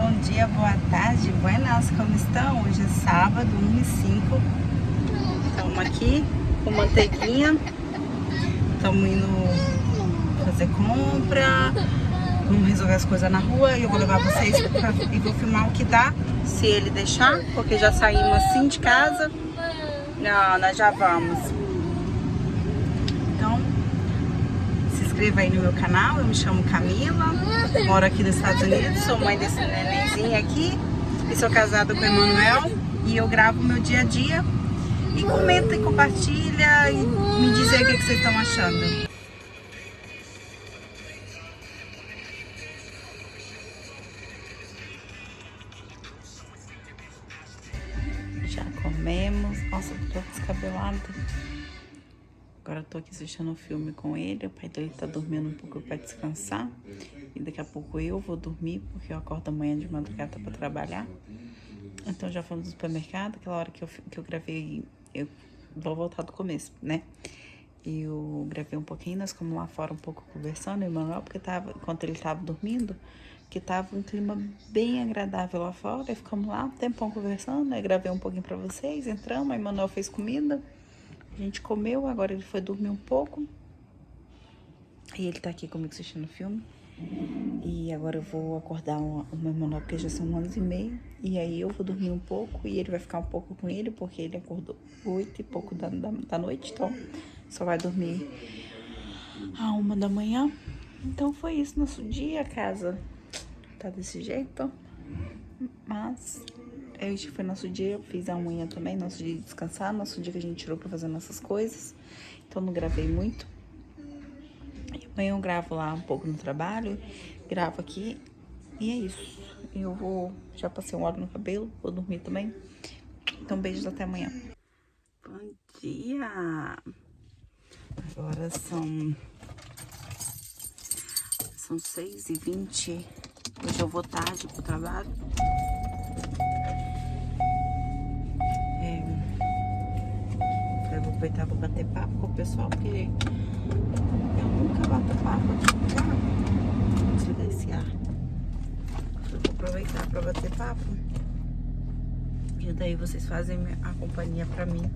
bom dia, boa tarde, buenas, como estão? Hoje é sábado, 1h05. Estamos aqui com manteiguinha. Estamos indo fazer compra. Vamos resolver as coisas na rua e eu vou levar vocês e vou filmar o que dá, se ele deixar, porque já saímos assim de casa. Não, nós já vamos. Então, se inscreva aí no meu canal. Eu me chamo Camila, moro aqui nos Estados Unidos, sou mãe desse nenenzinho aqui e sou casada com o Emanuel, e eu gravo meu dia a dia e comenta e compartilha e me diz aí o que vocês estão achando. Já comemos. Nossa, eu tô descabelada. Agora eu tô aqui assistindo um filme com ele. O pai dele tá dormindo um pouco pra descansar. E daqui a pouco eu vou dormir, porque eu acordo amanhã de madrugada pra trabalhar. Então já fomos no supermercado. Aquela hora que eu gravei, eu vou voltar do começo, né? Eu gravei um pouquinho, nós ficamos lá fora um pouco conversando, o Emanuel, porque enquanto ele tava dormindo, que tava um clima bem agradável lá fora. Aí ficamos lá um tempão conversando, aí gravei um pouquinho pra vocês, entramos, aí Emanuel fez comida, a gente comeu, agora ele foi dormir um pouco. E ele tá aqui comigo assistindo o filme. E agora eu vou acordar o meu Emanuel, porque já são 11h30. E aí eu vou dormir um pouco e ele vai ficar um pouco com ele, porque ele acordou 8 e pouco da noite, então só vai dormir à 1 da manhã. Então foi isso, nosso dia, a casa tá desse jeito, mas hoje foi nosso dia. Eu fiz a unha também, nosso dia de descansar, nosso dia que a gente tirou pra fazer nossas coisas, então não gravei muito. E amanhã eu gravo lá um pouco no trabalho, gravo aqui, e é isso. Eu já passei um óleo no cabelo, vou dormir também. Então beijos, até amanhã. Bom dia! Agora são 6h20. Hoje eu vou tarde pro trabalho. Eu vou aproveitar, vou bater papo com o pessoal, porque eu nunca bato papo aqui no carro. Vou desligar esse ar. Eu vou aproveitar pra bater papo. E daí vocês fazem a companhia pra mim.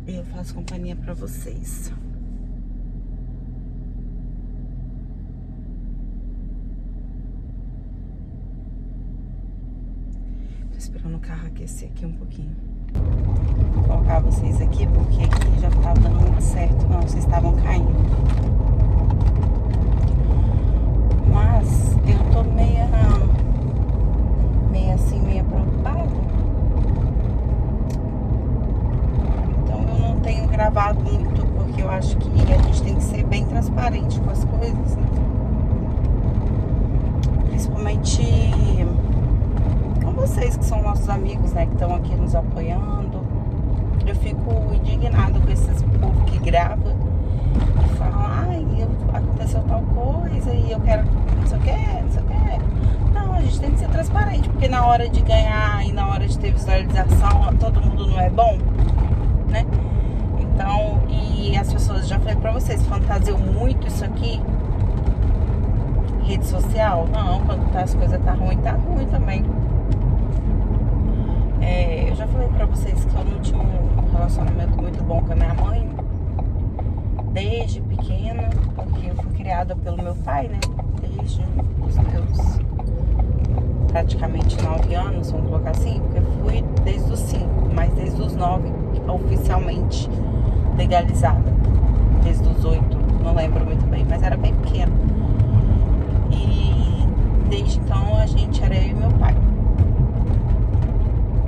Eu faço companhia pra vocês. Tô esperando o carro aquecer aqui um pouquinho. Vou colocar vocês aqui, porque aqui já tava dando muito certo. Não, vocês estavam caindo. Mas eu tô meia preocupada. Tenho gravado muito, porque eu acho que a gente tem que ser bem transparente com as coisas, né? Principalmente com vocês que são nossos amigos, né? Que estão aqui nos apoiando. Eu fico indignada com esses povo que grava e fala, ai, aconteceu tal coisa e eu quero não sei o que, não sei o que. Não, a gente tem que ser transparente, porque na hora de ganhar e na hora de ter visualização, todo mundo não é bom, né? Então, e as pessoas, já falei pra vocês, fantasiam muito isso aqui. Rede social, não, quando as coisas tá ruim também. Eu já falei pra vocês que eu não tinha um relacionamento muito bom com a minha mãe desde pequena, porque eu fui criada pelo meu pai, né? Desde os meus praticamente 9 anos, vamos colocar assim, porque eu fui desde os 5, mas desde os 9 oficialmente legalizada, desde os 8, não lembro muito bem, mas era bem pequena. E desde então a gente era eu e meu pai.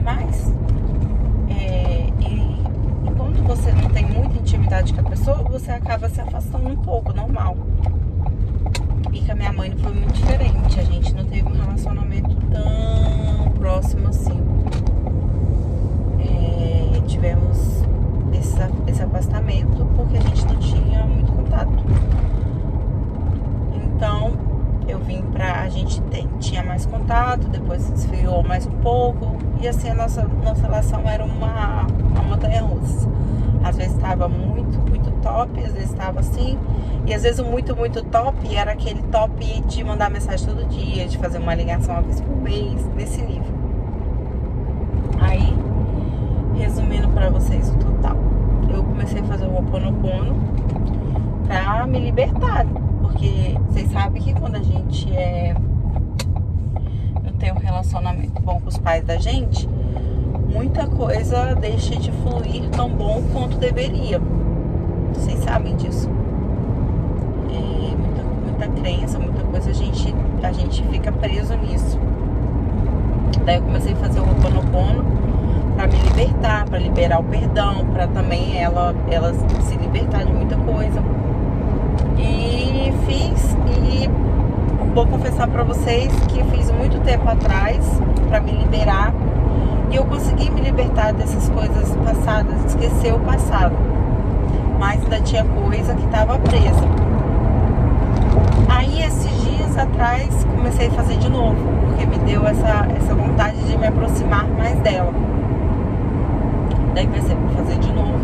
Mas e quando você não tem muita intimidade com a pessoa, você acaba se afastando um pouco, normal. E com a minha mãe não foi muito diferente. A gente não teve um relacionamento tão próximo assim. Tivemos esse afastamento porque a gente não tinha muito contato. Então eu vim a gente tinha mais contato, depois esfriou mais um pouco, e assim a nossa relação era uma montanha russa. Às vezes estava muito top, às vezes tava assim. E às vezes o muito top era aquele top de mandar mensagem todo dia, de fazer uma ligação uma vez por mês, nesse nível. Aí, resumindo pra vocês o total, eu comecei a fazer o Ho'oponopono pra me libertar. Porque vocês sabem que quando a gente não tem um relacionamento bom com os pais da gente, muita coisa deixa de fluir tão bom quanto deveria. Vocês sabem disso. Muita crença, muita coisa, a gente fica preso nisso. Daí eu comecei a fazer o Ho'oponopono pra me libertar, pra liberar o perdão, pra também ela se libertar de muita coisa. E fiz, e vou confessar pra vocês que fiz muito tempo atrás pra me liberar. E eu consegui me libertar dessas coisas passadas, esquecer o passado. Mas ainda tinha coisa que estava presa. Aí esses dias atrás comecei a fazer de novo, porque me deu essa vontade de me aproximar mais dela. Daí pensei, vou fazer de novo.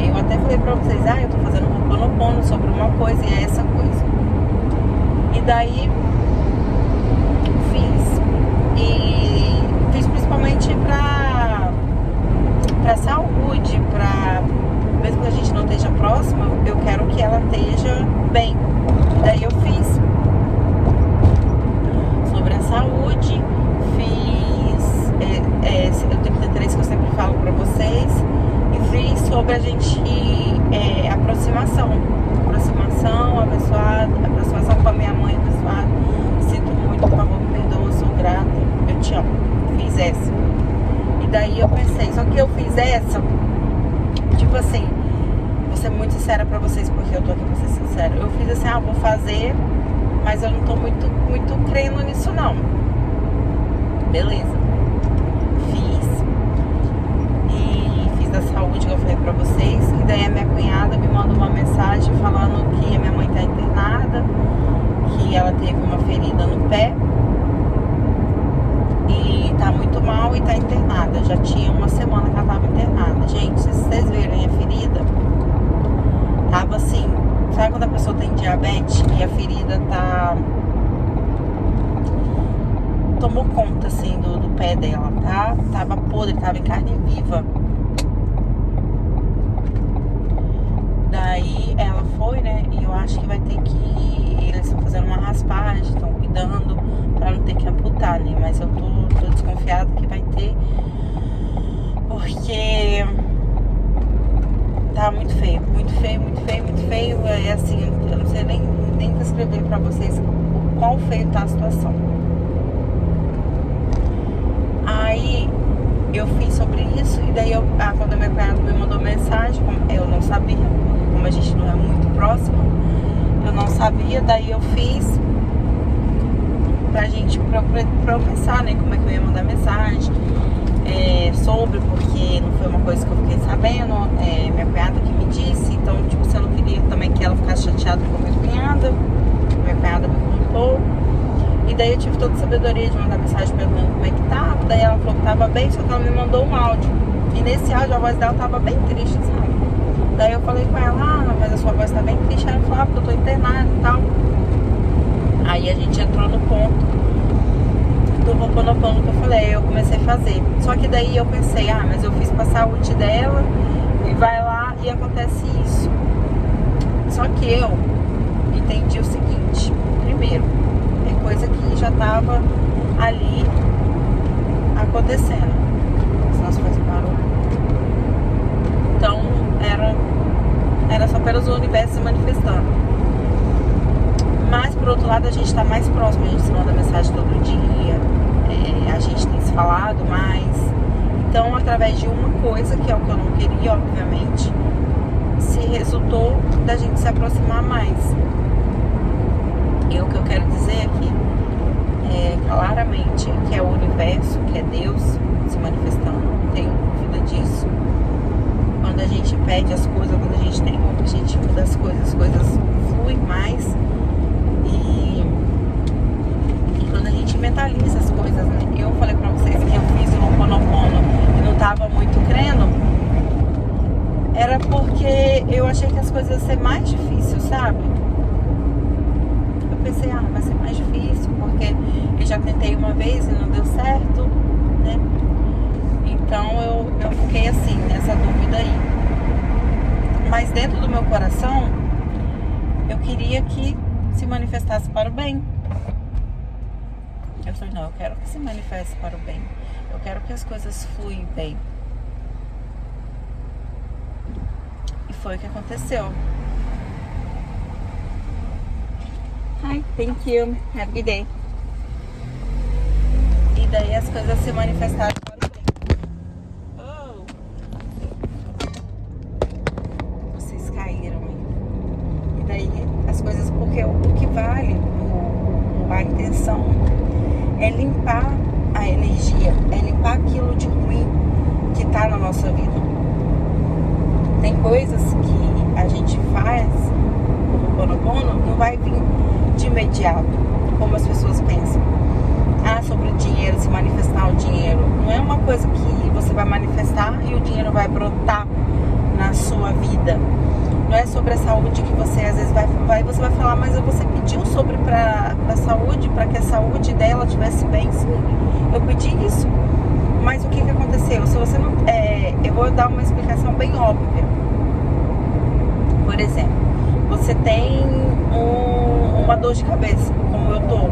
Eu até falei pra vocês, eu tô fazendo um Ho'oponopono sobre uma coisa e é essa coisa. E daí fiz. E fiz principalmente pra saúde, mesmo que a gente não esteja próxima, eu quero que ela esteja bem. E daí eu fiz sobre a saúde, fiz o 33 que eu sempre falo pra vocês, e fiz sobre a gente aproximação abençoada, aproximação com a minha mãe abençoada. Sinto muito, por favor, me perdoa, sou grata, eu te amo. Fiz essa. E daí eu pensei, só que eu fiz essa, tipo assim, vou ser muito sincera pra vocês, porque eu tô aqui pra ser sincera. Eu fiz assim, vou fazer, mas eu não tô muito crendo nisso não. Beleza. Fiz. E fiz da saúde que eu falei pra vocês. E daí a minha cunhada me manda uma mensagem falando que a minha mãe tá internada, que ela teve uma ferida no pé e tá muito mal e tá internada. Já tinha uma semana que ela tava internada. Gente, se vocês verem a ferida, tava assim, sabe quando a pessoa tem diabetes e a ferida tomou conta assim do pé dela, tá? Tava podre, tava em carne viva. Daí ela foi, né? E eu acho que vai ter que... Eles estão fazendo uma raspagem, estão cuidando pra não ter que amputar, né? Mas eu tô desconfiada que vai ter, porque tá muito feio, muito feio, muito feio, muito feio. É assim, eu não sei nem descrever pra vocês o quão feio tá a situação. Aí eu fiz sobre isso, e daí quando a minha cunhada me mandou mensagem, eu não sabia, como a gente não é muito próximo, eu não sabia, daí eu fiz pra gente, pra eu pensar, né, como é que eu ia mandar mensagem sobre, porque não foi uma coisa que eu fiquei sabendo, minha cunhada que me disse, então, tipo, você não queria também que ela ficasse chateada com a minha cunhada me contou. E daí eu tive toda a sabedoria de mandar mensagem perguntando como é que tava. Daí ela falou que tava bem, só que ela me mandou um áudio. E nesse áudio a voz dela tava bem triste, sabe? Daí eu falei com ela, mas a sua voz tá bem triste. Ela falou, porque eu tô internada e tal. Aí a gente entrou no ponto do Ho'oponopono que eu falei, aí eu comecei a fazer. Só que daí eu pensei, mas eu fiz pra saúde dela, e vai lá e acontece isso. Só que eu entendi o seguinte, primeiro, é coisa que já tava ali acontecendo. Senão as coisas parou. Então era só apenas o universo se manifestando. Mas por outro lado a gente tá mais próximo, a gente se manda mensagem todo dia, a gente tem se falado mais. Então através de uma coisa, que é o que eu não queria, obviamente, se resultou da gente se aproximar mais. E o que eu quero dizer aqui claramente que é o universo, que é Deus se manifestando, não tenho dúvida disso. Quando a gente pede as coisas, quando a gente tem um objetivo das coisas, as coisas fluem mais. E quando a gente mentaliza as coisas, né? Eu falei pra vocês que eu fiz o Ho'oponopono e não tava muito crendo, era porque mais difícil, sabe? Eu pensei, vai ser mais difícil, porque eu já tentei uma vez e não deu certo, né? Então eu fiquei assim, nessa dúvida aí. Mas dentro do meu coração, eu queria que se manifestasse para o bem. Eu falei, não, eu quero que se manifeste para o bem. Eu quero que as coisas fluem bem. E foi o que aconteceu. Hi, thank you. Have a good day. E daí as coisas se manifestaram para o bem. Vocês caíram aí. E daí as coisas, porque o que vale, a intenção é limpar a energia, é limpar aquilo de ruim que tá na nossa vida. Tem coisas que a gente faz, como o Ho'oponopono, não vai vir de imediato, como as pessoas pensam. Sobre o dinheiro, se manifestar o dinheiro. Não é uma coisa que você vai manifestar e o dinheiro vai brotar na sua vida. Não é sobre a saúde que você às vezes você vai falar, mas você pediu sobre para a saúde, para que a saúde dela estivesse bem. Sim, eu pedi isso. Mas o que aconteceu? Se você não, eu vou dar uma explicação bem óbvia. Por exemplo, você tem uma dor de cabeça, como eu tô.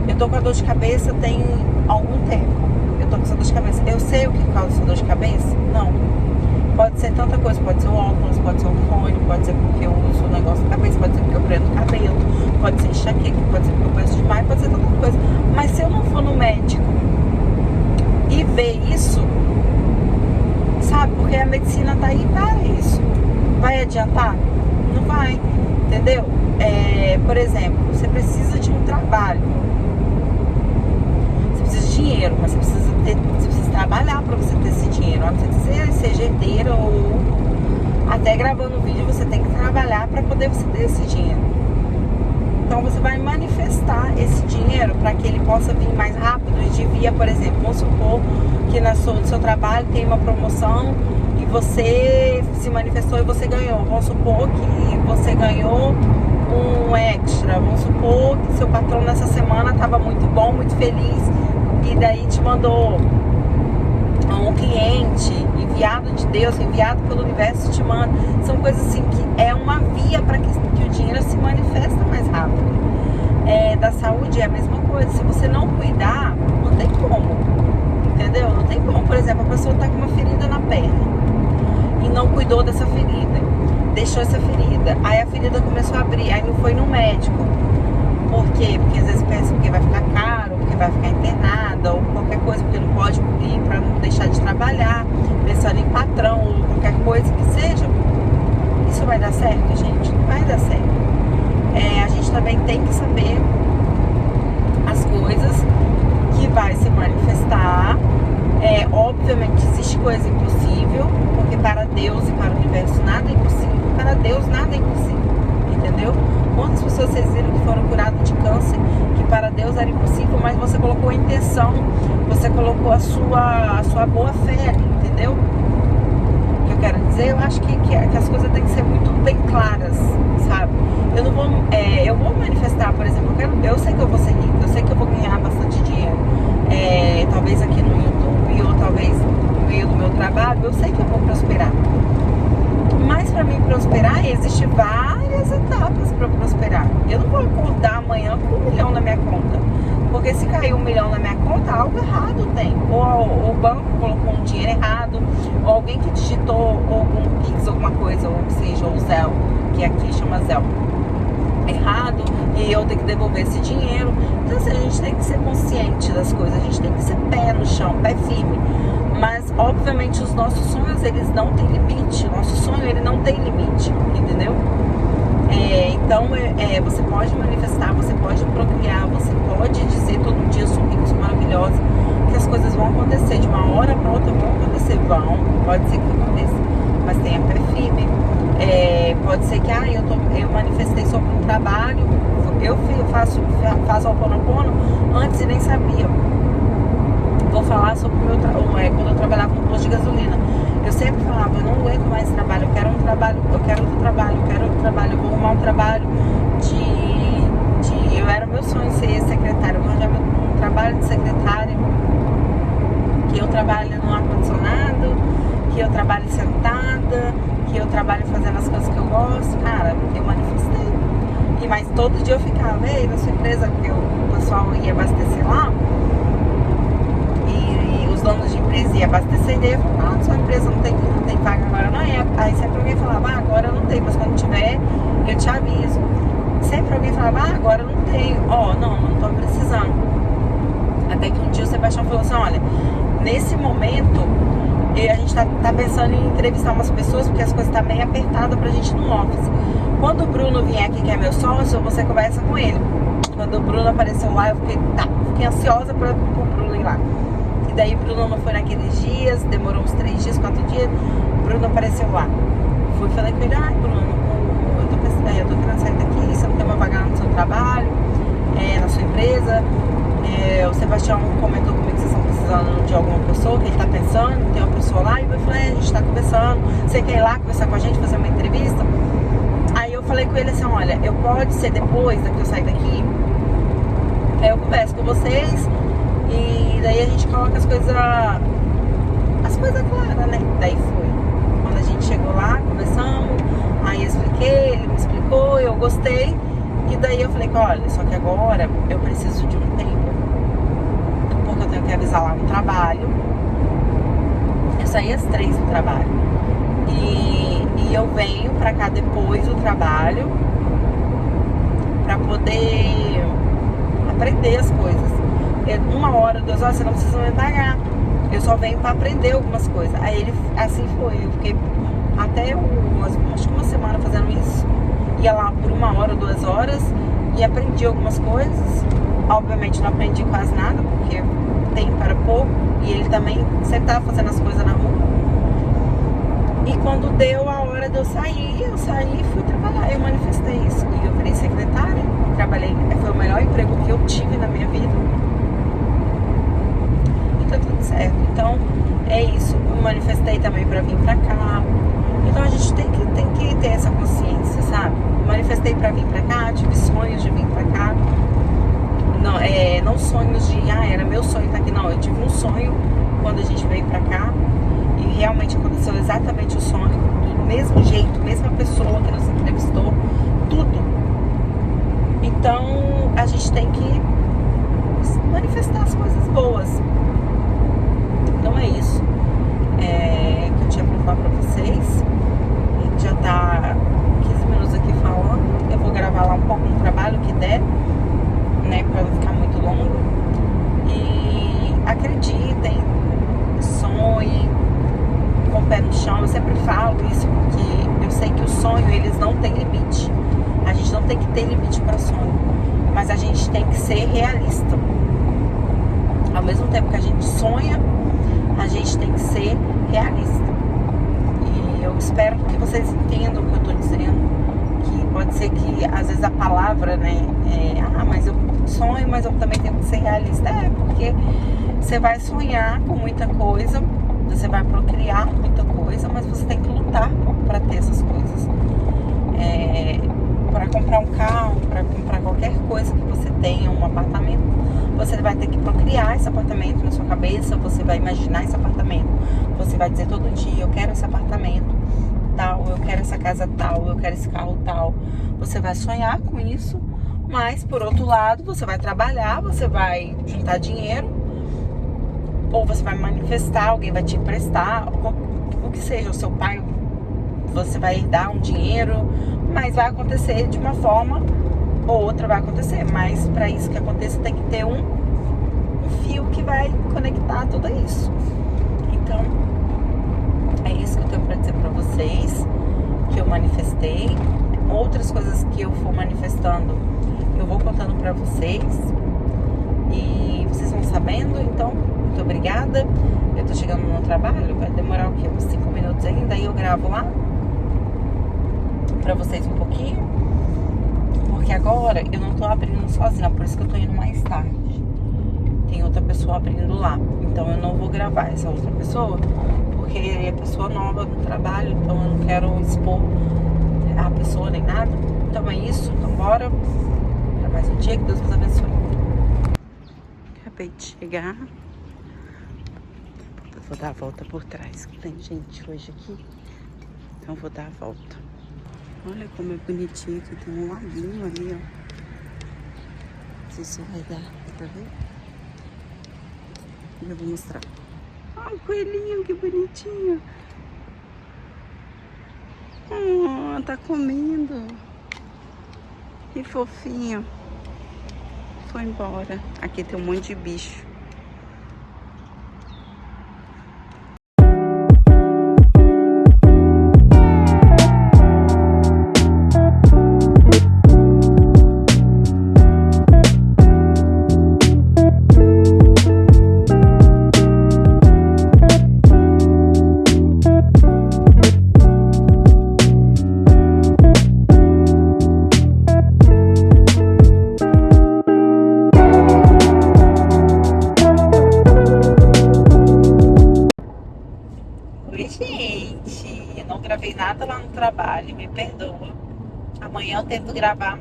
Eu tô com a dor de cabeça tem algum tempo. Eu tô com essa dor de cabeça. Eu sei o que causa essa dor de cabeça? Não. Pode ser tanta coisa. Pode ser o óculos, pode ser o fone, pode ser porque eu uso o negócio na cabeça, pode ser porque eu prendo o cabelo, pode ser enxaqueca, pode ser porque eu penso demais, pode ser tanta coisa. Mas se eu não for no médico e ver isso, sabe? Porque a medicina tá aí para isso. Vai adiantar? Não vai. Entendeu? Por exemplo, você precisa de um trabalho. Você precisa de dinheiro, mas você precisa trabalhar para você ter esse dinheiro. Não precisa ser herdeira ou até gravando vídeo, você tem que trabalhar para poder você ter esse dinheiro. Então você vai manifestar esse dinheiro para que ele possa vir mais rápido e de via, por exemplo, vamos supor que no seu trabalho tem uma promoção e você se manifestou e você ganhou. Vamos supor que você ganhou um extra. Vamos supor que seu patrão nessa semana estava muito bom, muito feliz e daí te mandou um cliente enviado de Deus, enviado pelo universo, te manda. São coisas assim que é uma via para que o dinheiro se manifesta mais rápido. Da saúde é a mesma coisa. Se você não cuidar, não tem como. Entendeu? Não tem como. Por exemplo, a pessoa está com uma ferida na perna e não cuidou dessa ferida. Deixou essa ferida. Aí a ferida começou a abrir. Aí não foi no médico. Por quê? Porque às vezes pensa que vai ficar caro, porque vai ficar internada ou qualquer coisa, porque não pode ir para não deixar de trabalhar, pensando em patrão ou qualquer coisa que seja. Isso vai dar certo, gente? Não vai dar certo. A gente também tem que saber as coisas que vai se manifestar. Obviamente existe coisa impossível, porque para Deus e para o universo nada é impossível. Para Deus nada é impossível, entendeu? Quantas pessoas vocês viram que foram curadas de câncer, que para Deus era impossível, mas você colocou a intenção, você colocou a sua boa fé ali, entendeu? O que eu quero dizer, eu acho que as coisas têm que ser muito bem claras, sabe? Eu vou manifestar, por exemplo, eu sei que eu vou ser rica, eu sei que eu vou ganhar bastante dinheiro, talvez aqui no YouTube ou talvez no meio do meu trabalho, eu sei que eu vou prosperar. Mas para mim prosperar, existem várias etapas para prosperar. Eu não vou acordar amanhã com 1 milhão na minha conta. Porque se cair 1 milhão na minha conta, algo errado tem. Ou o banco colocou um dinheiro errado, ou alguém que digitou algum Pix, alguma coisa, ou seja, o Zelle, que aqui chama Zelle, errado, e eu tenho que devolver esse dinheiro. Então assim, a gente tem que ser consciente das coisas, a gente tem que ser pé no chão, pé firme. Mas, obviamente, os nossos sonhos, eles não têm limite. O nosso sonho, ele não tem limite, entendeu? Então, você pode manifestar, você pode procriar, você pode dizer todo dia, sou rica, sou maravilhosa, que as coisas vão acontecer. De uma hora para outra vão acontecer, pode ser que aconteça, mas tenha pé firme. Pode ser que, eu manifestei sobre um trabalho, eu faço Ho'oponopono antes e nem sabia. Vou falar sobre o meu quando eu trabalhava no posto de gasolina. Eu sempre falava, eu não aguento mais esse trabalho, eu quero um trabalho, eu quero outro trabalho, eu quero outro trabalho, eu vou arrumar um trabalho eu era meu sonho ser secretária, eu vou arranjar um trabalho de secretária, que eu trabalhe no ar-condicionado, que eu trabalhe sentada, que eu trabalhe fazendo as coisas que eu gosto. Cara, eu manifestei. Mas todo dia eu ficava, ei, na sua empresa, porque o pessoal ia abastecer lá, e os donos de empresa iam abastecer, e daí eu falava, sua empresa não tem vaga agora, não é? Aí sempre alguém falava, agora não tem, mas quando tiver, eu te aviso. Sempre alguém falava, agora não tem, não tô precisando. Até que um dia o Sebastião falou assim, olha, nesse momento, a gente tá pensando em entrevistar umas pessoas, porque as coisas tá meio apertadas pra gente no office. Quando o Bruno vier aqui, que é meu sócio, você conversa com ele. Quando o Bruno apareceu lá, eu fiquei ansiosa pro Bruno ir lá. E daí o Bruno não foi naqueles dias, demorou uns 3 dias, 4 dias, o Bruno apareceu lá. Falei com ele, Bruno, eu tô querendo sair daqui, você não tem uma vaga no seu trabalho, na sua empresa. O Sebastião comentou comigo que vocês estão precisando de alguma pessoa, que ele tá pensando, tem uma pessoa lá, e eu falei, a gente tá conversando, você quer ir lá conversar com a gente, fazer uma entrevista? Aí eu falei com ele assim, olha, pode ser depois que eu sair daqui, aí eu converso com vocês, e daí a gente coloca as coisas claras, né? Daí foi. Quando a gente chegou lá, conversamos, aí eu expliquei, ele me explicou, eu gostei, e daí eu falei, olha, só que agora eu preciso de um tempo, porque eu tenho que avisar lá no trabalho. Eu saí às 3 do trabalho, e eu venho pra cá depois do trabalho pra poder aprender as coisas. 1 hora, 2 horas, você não precisa me pagar, eu só venho pra aprender algumas coisas. Aí ele, assim foi, eu fiquei até acho que uma semana fazendo isso. Ia lá por 1 hora, 2 horas e aprendi algumas coisas. Obviamente não aprendi quase nada, porque tempo era pouco, e ele também sempre estava fazendo as coisas na rua. E quando deu a hora de eu saí e fui trabalhar. Eu manifestei isso. E eu virei secretária, trabalhei, foi o melhor emprego que eu tive na minha vida. E tá tudo certo. Então, é isso. Eu manifestei também pra vir pra cá. Então a gente tem que ter essa consciência, sabe? Manifestei pra vir pra cá, tive sonhos de vir pra cá. Não sonhos de, era meu sonho estar aqui, não. Eu tive um sonho quando a gente veio pra cá, e realmente aconteceu exatamente o sonho, do mesmo jeito, mesma pessoa que nos entrevistou, tudo. Então a gente tem que manifestar as coisas boas. Então é isso que eu tinha pra falar pra vocês. A gente já tá 15 minutos aqui falando. Eu vou gravar lá um pouco no trabalho que der, né, pra não ficar muito longo. E acreditem, sonhem com o pé no chão. Eu sempre falo isso porque eu sei que o sonho, eles não têm limite. A gente não tem que ter limite para sonho, mas a gente tem que ser realista. Ao mesmo tempo que a gente sonha, a gente tem que ser realista. E eu espero que vocês entendam o que eu tô dizendo, que pode ser que às vezes a palavra, né, mas eu sonho, mas eu também tenho que ser realista. Porque você vai sonhar com muita coisa, você vai procriar muita coisa, mas você tem que lutar para ter essas coisas. Para comprar um carro, para comprar qualquer coisa que você tenha, um apartamento, você vai ter que procriar esse apartamento na sua cabeça, você vai imaginar esse apartamento, você vai dizer todo dia, eu quero esse apartamento tal, eu quero essa casa tal, eu quero esse carro tal. Você vai sonhar com isso, mas por outro lado, você vai trabalhar, você vai juntar dinheiro, ou você vai manifestar, alguém vai te emprestar, o que seja, o seu pai, você vai dar um dinheiro, mas vai acontecer de uma forma ou outra, vai acontecer. Mas para isso que aconteça, tem que ter um fio que vai conectar tudo isso. Então, é isso que eu tenho para dizer para vocês, que eu manifestei. Outras coisas que eu for manifestando, eu vou contando para vocês, e vocês vão sabendo. Então, muito obrigada. Eu tô chegando no trabalho, vai demorar o quê? Uns 5 minutos ainda, aí eu gravo lá pra vocês um pouquinho, porque agora eu não tô abrindo sozinha, por isso que eu tô indo mais tarde, tem outra pessoa abrindo lá. Então eu não vou gravar essa outra pessoa, porque é pessoa nova no trabalho, então eu não quero expor a pessoa nem nada. Então é isso, então bora para mais um dia, que Deus nos abençoe. Acabei de chegar. Vou dar a volta por trás, que tem gente hoje aqui. Então vou dar a volta. Olha como é bonitinho aqui, tem um laguinho ali, ó. Não sei se vai dar pra ver. Eu vou mostrar. Olha o coelhinho, que bonitinho. Oh, tá comendo. Que fofinho. Foi embora. Aqui tem um monte de bicho. Gente, eu não gravei nada lá no trabalho, me perdoa. Amanhã eu tento gravar um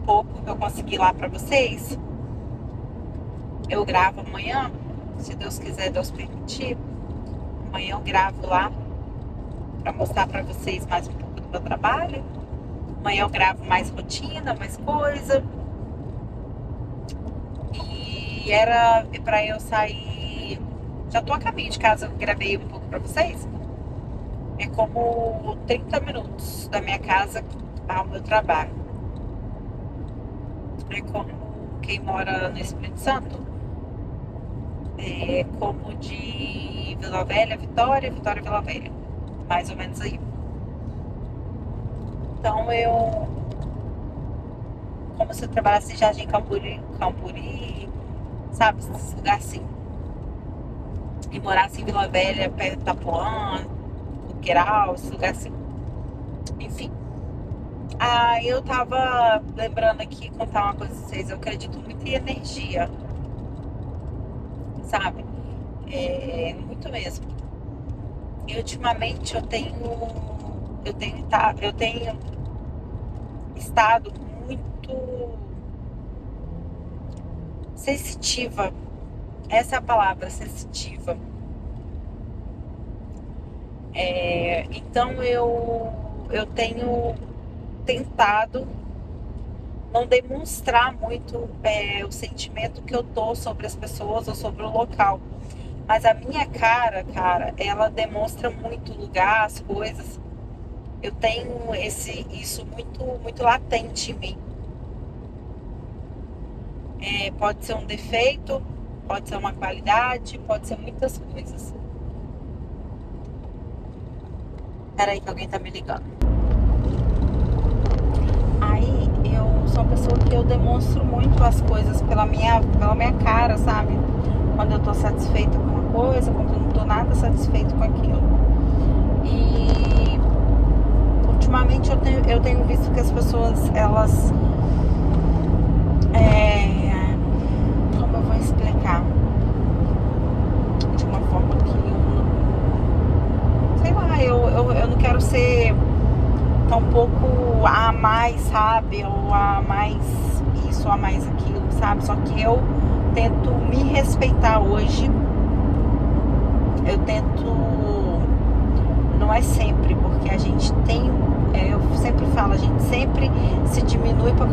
pouco que eu consegui lá pra vocês. Eu gravo amanhã, se Deus quiser, Deus permitir. Amanhã eu gravo lá pra mostrar pra vocês mais um pouco do meu trabalho. Amanhã eu gravo mais rotina, mais coisa. E era pra eu sair. Já tô a caminho de casa, eu gravei um pouco pra vocês. É como 30 minutos da minha casa ao meu trabalho. É como quem mora no Espírito Santo. É como de Vila Velha, Vitória, Vila Velha. Mais ou menos aí. Então como se eu trabalhasse em Jardim Camburi, sabe? Esse lugar assim. E morasse em Vila Velha, perto da Tapuã, Coqueiral, esse lugar assim. Enfim. Eu tava lembrando aqui, contar uma coisa pra vocês. Eu acredito muito em energia. Sabe? Muito mesmo. E ultimamente eu tenho estado muito sensitiva. Essa é a palavra, sensitiva. Então eu tenho tentado não demonstrar muito o sentimento que eu tô sobre as pessoas ou sobre o local. Mas a minha cara, ela demonstra muito o lugar, as coisas. Eu tenho isso muito, muito latente em mim. Pode ser um defeito, pode ser uma qualidade, pode ser muitas coisas. Peraí que alguém tá me ligando. Aí eu sou uma pessoa que eu demonstro muito as coisas pela minha cara, sabe? Quando eu tô satisfeita com uma coisa, quando eu não tô nada satisfeito com aquilo. E ultimamente eu tenho visto que as pessoas, elas... como eu vou explicar? De uma forma que sei lá, eu não quero ser tão pouco a mais, sabe? Ou a mais isso, a mais aquilo, sabe? Só que eu tento me respeitar hoje. Eu tento... Não é sempre, porque a gente tem... eu sempre falo, a gente sempre se diminui para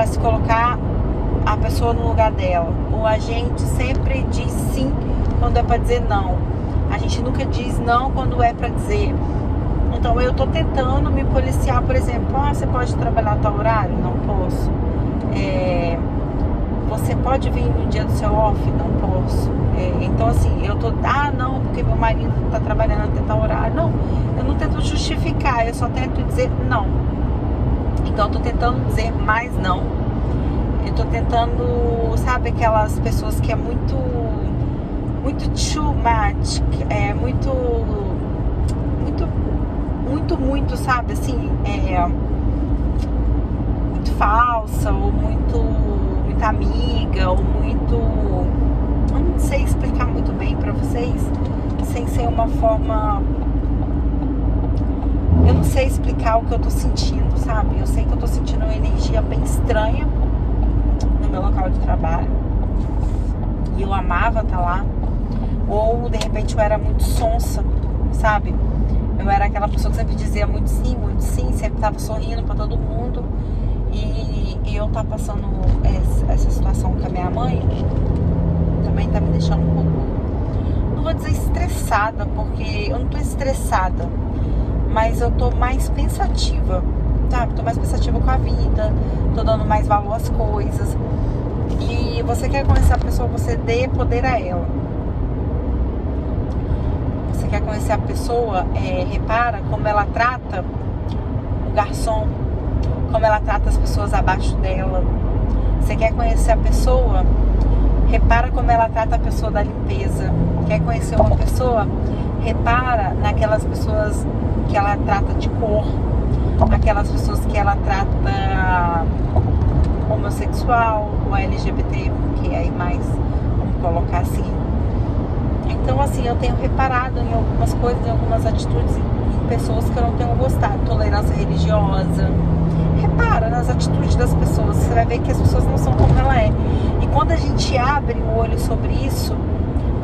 se colocar a pessoa no lugar dela. Ou a gente sempre diz sim quando é para dizer não. A gente nunca diz não quando é para dizer. Então eu tô tentando me policiar, por exemplo, você pode trabalhar a tal horário? Não posso. Você pode vir no dia do seu off? Não posso. Então assim, eu tô, não, porque meu marido tá trabalhando até tal horário. Não, eu não tento justificar, eu só tento dizer não. Então eu tô tentando dizer mais não. Eu tô tentando, sabe, aquelas pessoas que é muito too much, muito, sabe, assim, muito falsa ou muito muito amiga ou muito... Eu não sei explicar muito bem pra vocês, sem ser uma forma... Eu não sei explicar o que eu tô sentindo, sabe? Eu sei que eu tô sentindo uma energia bem estranha no meu local de trabalho. E eu amava estar lá. Ou, de repente, eu era muito sonsa, sabe? Eu era aquela pessoa que sempre dizia muito sim, sempre tava sorrindo pra todo mundo. E eu tá passando essa situação com a minha mãe, também tá me deixando um pouco, não vou dizer estressada, porque eu não tô estressada, mas eu tô mais pensativa, sabe? Tô mais pensativa com a vida, tô dando mais valor às coisas. E você quer conhecer a pessoa, você dê poder a ela. Você quer conhecer a pessoa, repara como ela trata o garçom, como ela trata as pessoas abaixo dela. Você quer conhecer a pessoa, repara como ela trata a pessoa da limpeza. Quer conhecer uma pessoa, repara naquelas pessoas que ela trata de cor, aquelas pessoas que ela trata homossexual ou LGBT, que aí mais, vamos colocar assim. Então, assim, eu tenho reparado em algumas coisas, em algumas atitudes, em pessoas que eu não tenho gostado. Tolerância religiosa. Repara nas atitudes das pessoas, você vai ver que as pessoas não são como ela é. E quando a gente abre o olho sobre isso,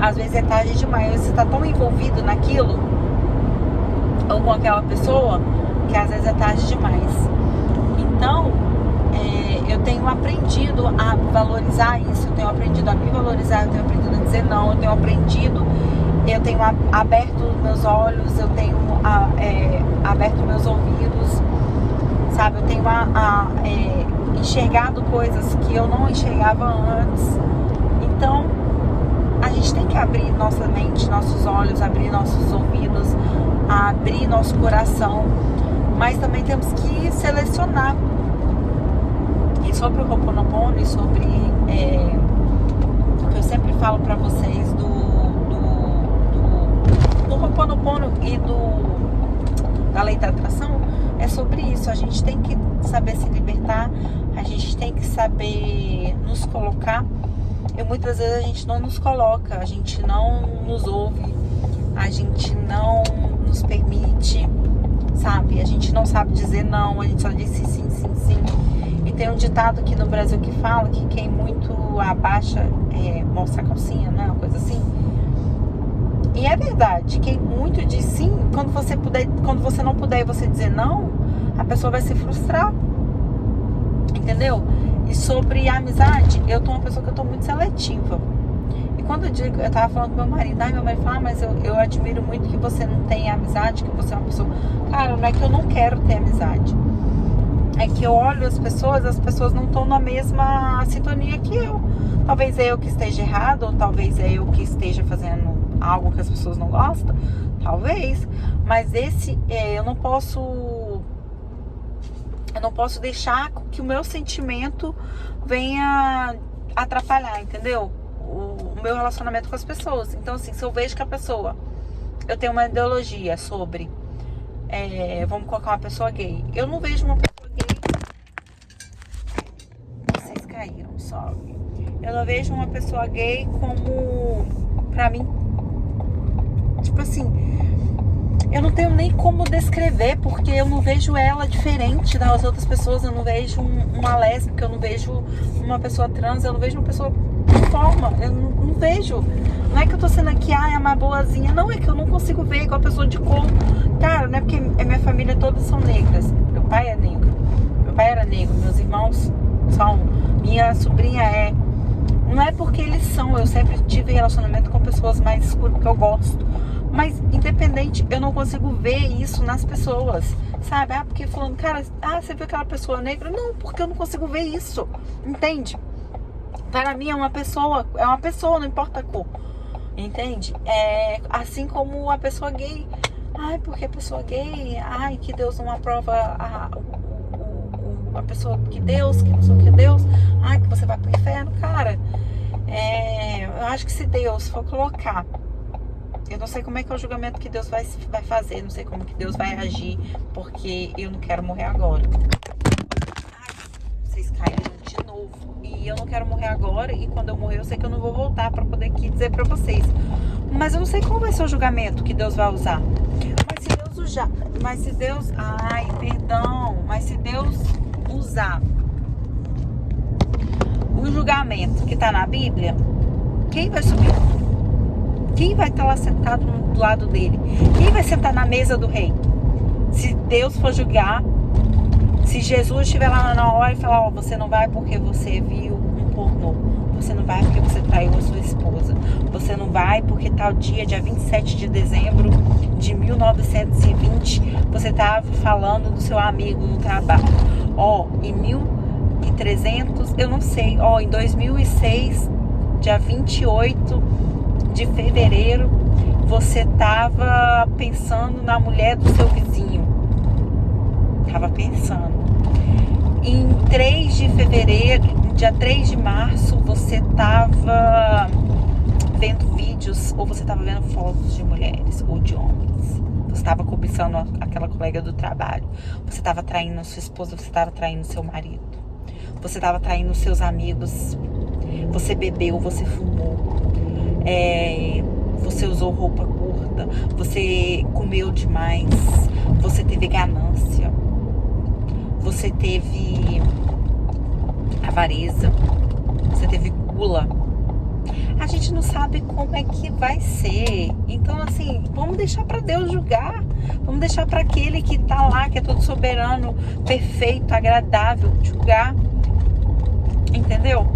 às vezes é tarde demais. Você está tão envolvido naquilo, ou com aquela pessoa, que às vezes é tarde demais. Então, eu tenho aprendido a valorizar isso, eu tenho aprendido a me valorizar, eu tenho aprendido a dizer não, eu tenho aberto meus olhos, eu tenho aberto meus ouvidos, sabe? Eu tenho enxergado coisas que eu não enxergava antes. Então, a gente tem que abrir nossa mente, nossos olhos, abrir nossos ouvidos, abrir nosso coração, mas também temos que selecionar. E sobre o Ho'oponopono e sobre o que eu sempre falo pra vocês do Ho'oponopono e da lei da atração, é sobre isso. A gente tem que saber se libertar, a gente tem que saber nos colocar. E muitas vezes a gente não nos coloca, a gente não nos ouve, a gente não nos permite, sabe? A gente não sabe dizer não, a gente só diz sim, sim, sim, sim. E tem um ditado aqui no Brasil que fala que quem muito abaixa mostra a calcinha, né? Uma coisa assim. E é verdade, quem muito diz sim, quando você não puder e você dizer não, a pessoa vai se frustrar. Entendeu? E sobre a amizade, eu tô uma pessoa que eu tô muito seletiva. E quando eu tava falando com meu marido, meu marido fala, mas eu admiro muito que você não tem amizade, que você é uma pessoa... Cara, não é que eu não quero ter amizade. É que eu olho as pessoas não estão na mesma sintonia que eu. Talvez é eu que esteja errado, ou talvez é eu que esteja fazendo algo que as pessoas não gostam. Talvez. Mas eu não posso deixar que o meu sentimento venha atrapalhar, entendeu? O meu relacionamento com as pessoas. Então, assim, se eu vejo que a pessoa... Eu tenho uma ideologia sobre... vamos colocar uma pessoa gay. Eu não vejo uma pessoa gay... Vocês caíram, sorry. Eu não vejo uma pessoa gay como... Pra mim... Tipo assim... Eu não tenho nem como descrever, porque eu não vejo ela diferente das outras pessoas. Eu não vejo uma lésbica, eu não vejo uma pessoa trans, eu não vejo uma pessoa de forma. Eu não vejo. Não é que eu tô sendo aqui, é uma boazinha. Não, é que eu não consigo ver igual a pessoa de cor. Cara, não é porque a minha família todas são negras. Meu pai é negro. Meu pai era negro, meus irmãos são. Minha sobrinha é. Não é porque eles são. Eu sempre tive relacionamento com pessoas mais escuras, porque eu gosto. Mas, independente, eu não consigo ver isso nas pessoas, sabe? Porque falando, cara, você viu aquela pessoa negra? Não, porque eu não consigo ver isso, entende? Para mim é uma pessoa, não importa a cor, entende? Assim como a pessoa gay. Porque a pessoa gay, que Deus não aprova a pessoa que Deus, que não sei o que é Deus, que você vai pro inferno, cara. Eu acho que se Deus for colocar... Eu não sei como é que é o julgamento que Deus vai fazer, não sei como que Deus vai agir, porque eu não quero morrer agora. Vocês caíram de novo. novo. E eu não quero morrer agora, e quando eu morrer eu sei que eu não vou voltar pra poder aqui dizer pra vocês. Mas eu não sei qual vai ser o julgamento que Deus vai usar. Mas se Deus usar o julgamento que tá na Bíblia, quem vai subir? Quem vai estar lá sentado do lado dele? Quem vai sentar na mesa do rei? Se Deus for julgar, se Jesus estiver lá na hora e falar, você não vai porque você viu um pornô, você não vai porque você traiu a sua esposa, você não vai porque tal dia 27 de dezembro de 1920, você estava falando do seu amigo no trabalho. Em 1300, eu não sei, em 2006, dia 28 de fevereiro, você estava pensando na mulher do seu vizinho. Estava pensando. Em 3 de fevereiro, dia 3 de março, você estava vendo vídeos ou você estava vendo fotos de mulheres ou de homens. Você estava cobiçando aquela colega do trabalho. Você estava traindo a sua esposa, você estava traindo seu marido. Você estava traindo seus amigos. Você bebeu, você fumou. Você usou roupa curta. Você comeu demais. Você teve ganância. Você teve avareza. Você teve gula. A gente não sabe como é que vai ser. Então, assim, vamos deixar para Deus julgar. Vamos deixar para aquele que tá lá, que é todo soberano, perfeito, agradável, julgar. Entendeu?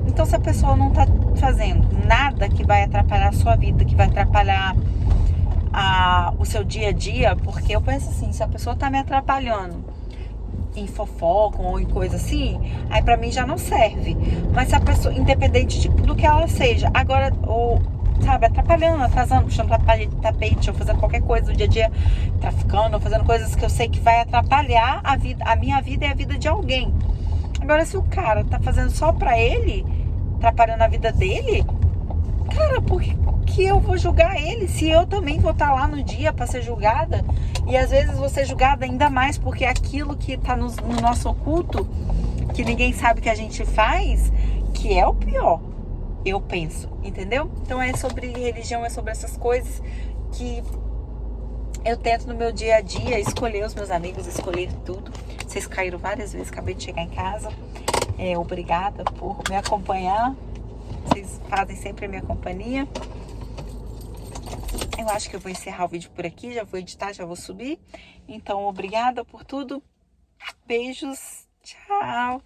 Então, se a pessoa não tá fazendo nada que vai atrapalhar a sua vida, que vai atrapalhar o seu dia a dia, porque eu penso assim, se a pessoa tá me atrapalhando em fofoca ou em coisa assim, aí pra mim já não serve. Mas se a pessoa, independente do que ela seja, agora, atrapalhando, atrasando, puxando tapete, ou fazendo qualquer coisa do dia a dia, traficando, ou fazendo coisas que eu sei que vai atrapalhar a minha vida e a vida de alguém. Agora, se o cara tá fazendo só pra ele, atrapalhando a vida dele, cara, por que eu vou julgar ele? Se eu também vou estar lá no dia pra ser julgada, e às vezes vou ser julgada ainda mais, porque aquilo que tá no nosso oculto, que ninguém sabe que a gente faz, que é o pior, eu penso, entendeu? Então é sobre religião, é sobre essas coisas que eu tento no meu dia a dia escolher os meus amigos, escolher tudo. Vocês caíram várias vezes, acabei de chegar em casa. Obrigada por me acompanhar. Vocês fazem sempre a minha companhia. Eu acho que eu vou encerrar o vídeo por aqui. Já vou editar, já vou subir. Então, obrigada por tudo. Beijos. Tchau.